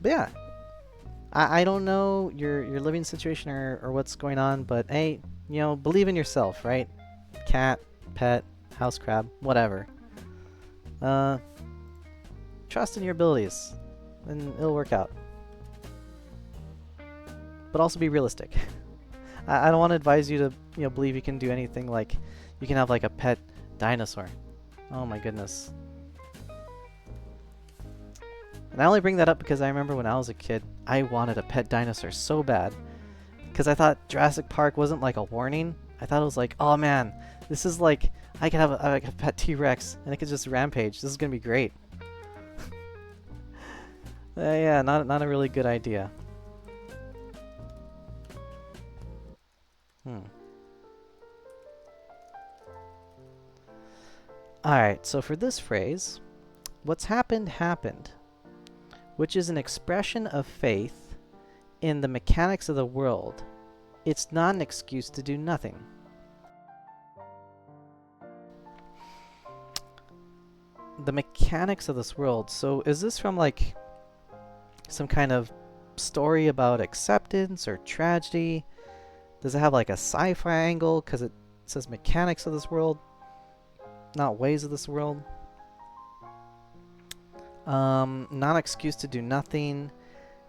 But yeah, I don't know your living situation or what's going on, but hey, believe in yourself, right? Cat, pet, house crab, whatever. Trust in your abilities, and it'll work out. But also be realistic. I don't want to advise you to believe you can do anything like you can have like a pet dinosaur. Oh my goodness. And I only bring that up because I remember when I was a kid, I wanted a pet dinosaur so bad. Because I thought Jurassic Park wasn't like a warning. I thought it was like, oh man, this is like, I could have a pet T-Rex and it could just rampage. This is going to be great. Yeah, not a really good idea. Alright, so for this phrase, what's happened happened, which is an expression of faith in the mechanics of the world. It's not an excuse to do nothing. The mechanics of this world. So is this from like some kind of story about acceptance or tragedy? Does it have like a sci-fi angle because it says mechanics of this world, not ways of this world? Not excuse to do nothing.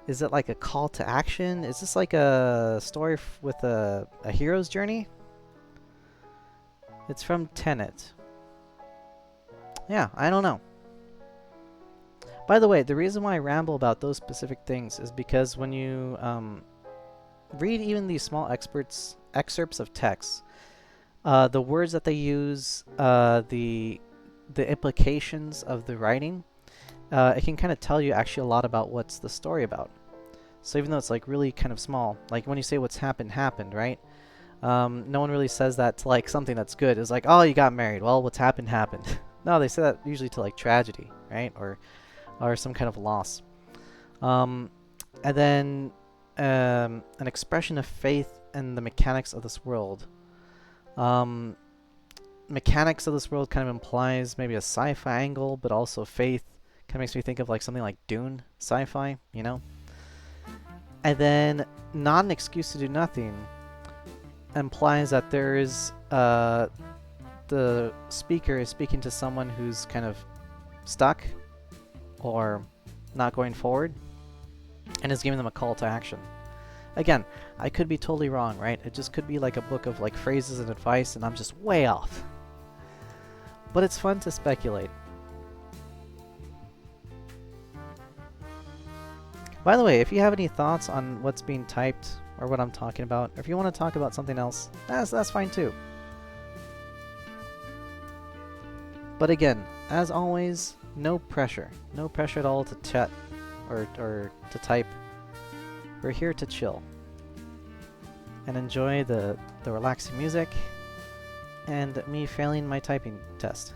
Is it like a call to action? Is this like a story with a hero's journey? It's from Tenet. Yeah, I don't know. By the way, the reason why I ramble about those specific things is because when you read even these small excerpts of text, the words that they use, the implications of the writing, it can kind of tell you actually a lot about what's the story about. So even though it's like really kind of small, like when you say what's happened, right? No one really says that to like something that's good. It's like, oh, you got married. Well, what's happened. No, they say that usually to like tragedy, right? Or some kind of loss. And then an expression of faith in the mechanics of this world. Mechanics of this world kind of implies maybe a sci-fi angle, but also faith kind of makes me think of like something like Dune sci-fi, you know? And then not an excuse to do nothing implies that there is the speaker is speaking to someone who's kind of stuck or not going forward and is giving them a call to action. Again, I could be totally wrong, right? It just could be like a book of like phrases and advice and I'm just way off. But it's fun to speculate. By the way, if you have any thoughts on what's being typed or what I'm talking about, or if you want to talk about something else, that's fine too. But again, as always, no pressure. No pressure at all to chat or to type. We're here to chill and enjoy the relaxing music and me failing my typing test.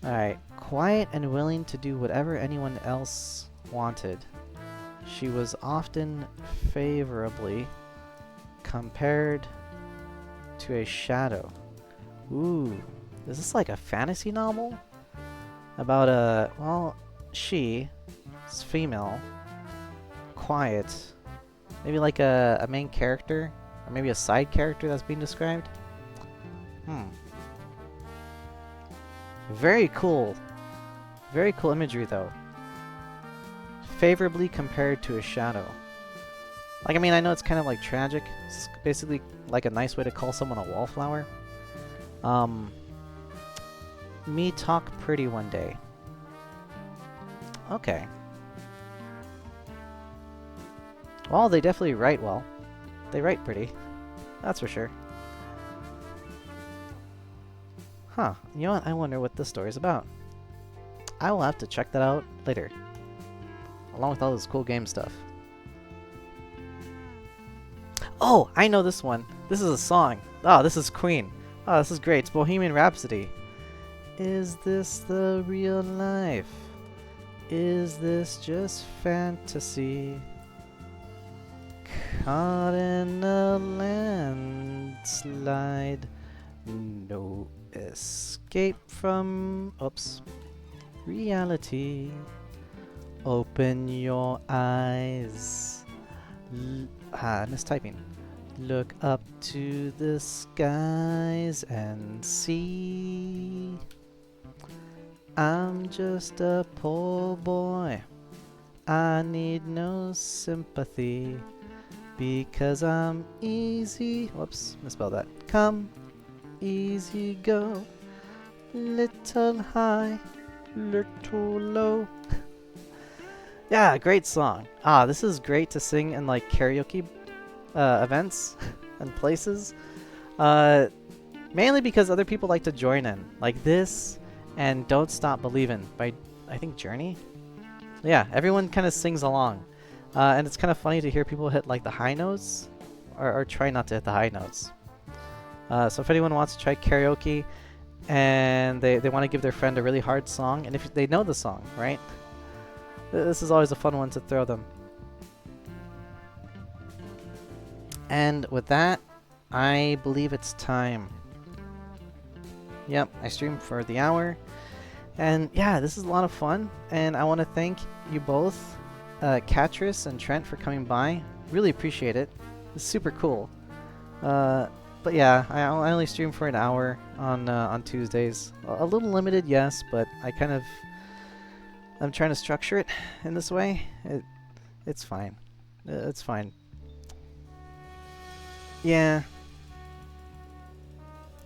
Alright, quiet and willing to do whatever anyone else wanted. She was often favorably compared to a shadow. Ooh, is this like a fantasy novel? About a, well, she is female, quiet, maybe like a main character, or maybe a side character that's being described? Very cool. Very cool imagery though. Favorably compared to a shadow. Like, I mean, I know it's kind of like tragic. It's basically like a nice way to call someone a wallflower. Me talk pretty one day. Okay. Well, they definitely write well. They write pretty. That's for sure. Huh. You know what? I wonder what this story is about. I will have to check that out later. Along with all this cool game stuff. Oh, I know this one. This is a song. Oh, this is Queen. Oh, this is great. It's Bohemian Rhapsody. Is this the real life? Is this just fantasy? Caught in a landslide. No escape from, reality. Open your eyes. Mistyping. Look up to the skies and see. I'm just a poor boy. I need no sympathy because I'm easy. Whoops, misspelled that. Come, easy go. Little high, little low. Yeah, great song. This is great to sing in like karaoke events and places. Mainly because other people like to join in. Like this and Don't Stop Believin' by, I think, Journey? Yeah, everyone kind of sings along. And it's kind of funny to hear people hit like the high notes or try not to hit the high notes. So if anyone wants to try karaoke and they want to give their friend a really hard song, and if they know the song, right? This is always a fun one to throw them. And with that, I believe it's time. Yep, I streamed for the hour. And yeah, this is a lot of fun. And I want to thank you both, Catrice and Trent, for coming by. Really appreciate it. It's super cool. But yeah, I only stream for an hour on Tuesdays. A little limited, yes, but I kind of I'm trying to structure it in this way. It's fine. It's fine. Yeah.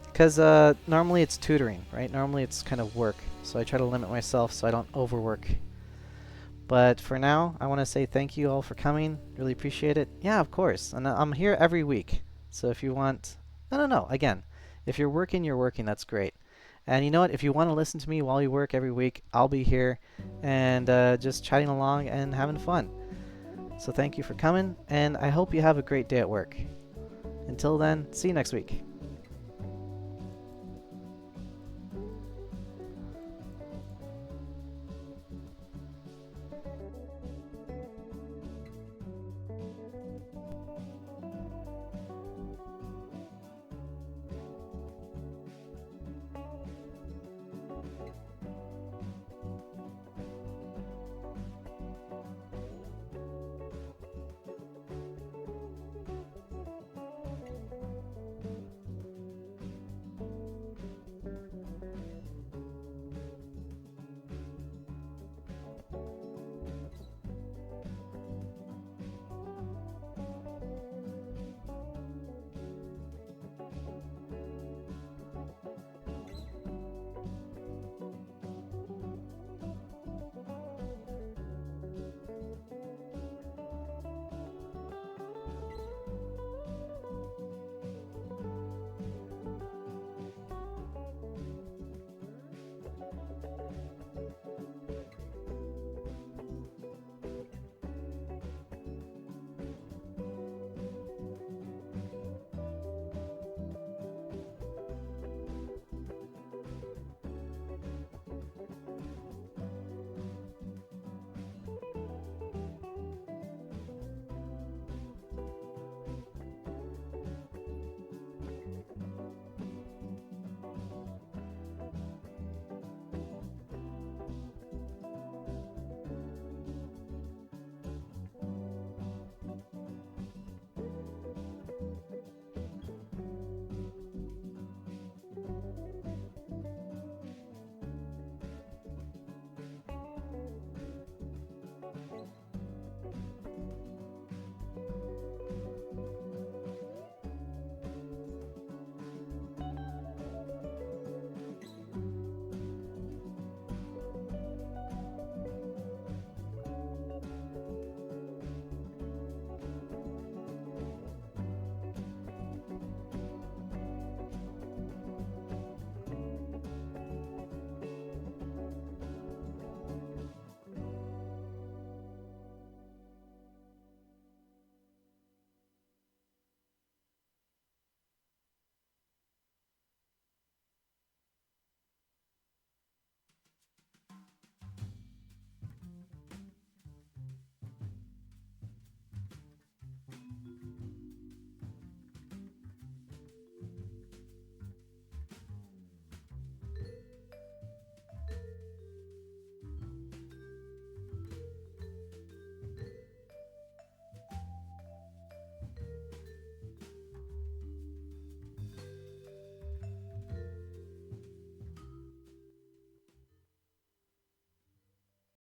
Because normally it's tutoring, right? Normally it's kind of work. So I try to limit myself so I don't overwork. But for now, I want to say thank you all for coming. Really appreciate it. Yeah, of course. And I'm here every week. So if you want... No. Again, if you're working, that's great. And you know what? If you want to listen to me while you work every week, I'll be here and just chatting along and having fun. So thank you for coming, and I hope you have a great day at work. Until then, see you next week.